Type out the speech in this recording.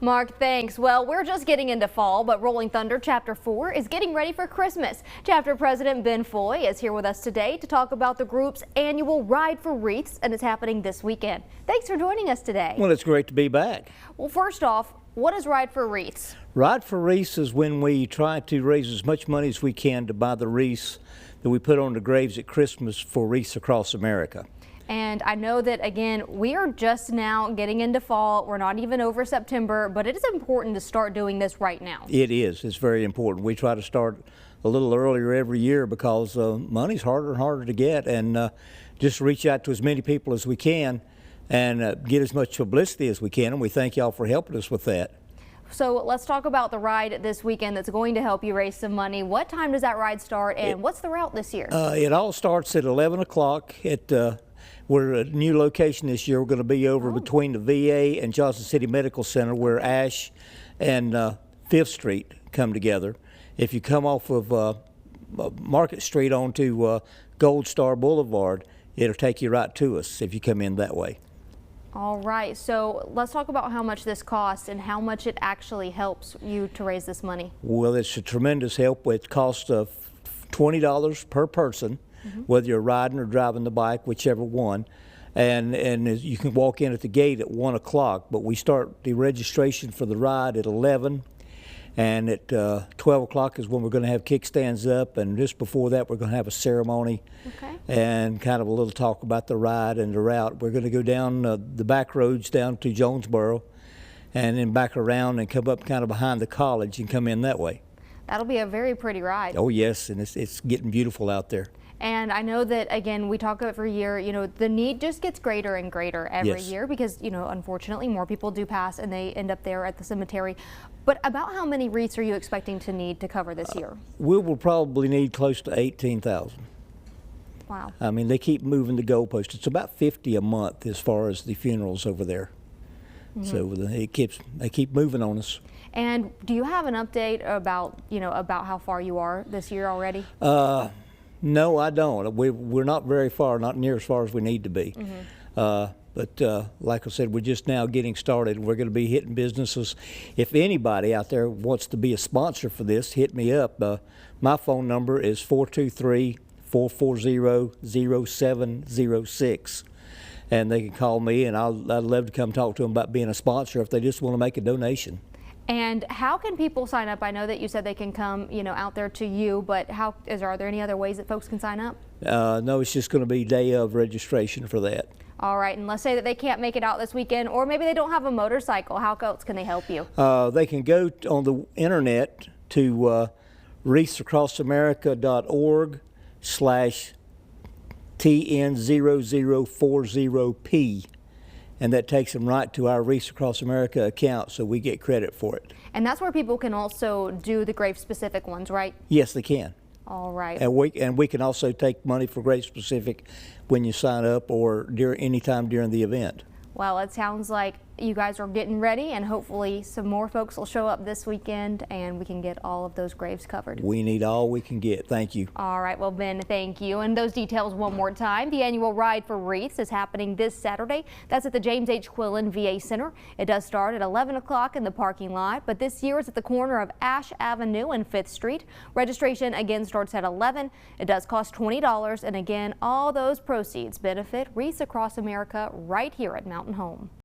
Mark, thanks. Well, we're just getting into fall, but Rolling Thunder Chapter 4 is getting ready for Christmas. Chapter President Ben Foy is here with us today to talk about the group's annual Ride for Wreaths, and it's happening this weekend. Thanks for joining us today. Well, it's great to be back. Well, first off, what is Ride for Wreaths? Ride for Wreaths is when we try to raise as much money as we can to buy the wreaths that we put on the graves at Christmas for Wreaths Across America. And I know that, again, we are just now getting into fall. We're not even over September, but it is important to start doing this right now. It is. It's very important. We try to start a little earlier every year because money's harder and harder to get, and just reach out to as many people as we can and get as much publicity as we can, and we thank y'all for helping us with that. So let's talk about the ride this weekend that's going to help you raise some money. What time does that ride start, and what's the route this year? It all starts at 11 o'clock at we're a new location this year. We're going to be over between the VA and Johnson City Medical Center, where Ash and 5th Street come together. If you come off of Market Street onto Gold Star Boulevard, it'll take you right to us if you come in that way. All right, so let's talk about how much this costs and how much it actually helps you to raise this money. Well, it's a tremendous help. It costs $20 per person, whether you're riding or driving the bike, whichever one. And you can walk in at the gate at 1 o'clock, but we start the registration for the ride at 11. And at 12 o'clock is when we're going to have kickstands up, and just before that we're going to have a ceremony and kind of a little talk about the ride and the route. We're going to go down the back roads down to Jonesboro and then back around and come up kind of behind the college and come in that way. That'll be a very pretty ride. Oh yes, and it's getting beautiful out there. And I know that, again, we talk every year, you know, the need just gets greater and greater every year because, you know, unfortunately more people do pass and they end up there at the cemetery. But about how many wreaths are you expecting to need to cover this year? We will probably need close to 18,000. Wow. I mean, they keep moving the goalposts. It's about 50 a month as far as the funerals over there. So they keep moving on us. And do you have an update about, you know, about how far you are this year already? No, I don't. We're not very far, not near as far as we need to be. But like I said, we're just now getting started. We're going to be hitting businesses. If anybody out there wants to be a sponsor for this, hit me up. My phone number is 423-440-0706. And they can call me, and I'd love to come talk to them about being a sponsor if they just want to make a donation. And how can people sign up? I know that you said they can come, you know, out there to you, but are there any other ways that folks can sign up? No, it's just going to be day of registration for that. All right, and let's say that they can't make it out this weekend, or maybe they don't have a motorcycle. How else can they help you? They can go on the internet to wreathsacrossAmerica.org/TN0040P. And that takes them right to our Wreaths Across America account, so we get credit for it. And that's where people can also do the grave-specific ones, right? Yes, they can. All right. And we can also take money for grave-specific when you sign up or any time during the event. Well, it sounds like you guys are getting ready, and hopefully some more folks will show up this weekend and we can get all of those graves covered. We need all we can get. Thank you. All right. Well, Ben, thank you. And those details one more time. The annual Ride for Wreaths is happening this Saturday. That's at the James H. Quillen VA Center. It does start at 11 o'clock in the parking lot, but this year it's at the corner of Ash Avenue and 5th Street. Registration again starts at 11. It does cost $20, and again, all those proceeds benefit Wreaths Across America right here at Mountain Home.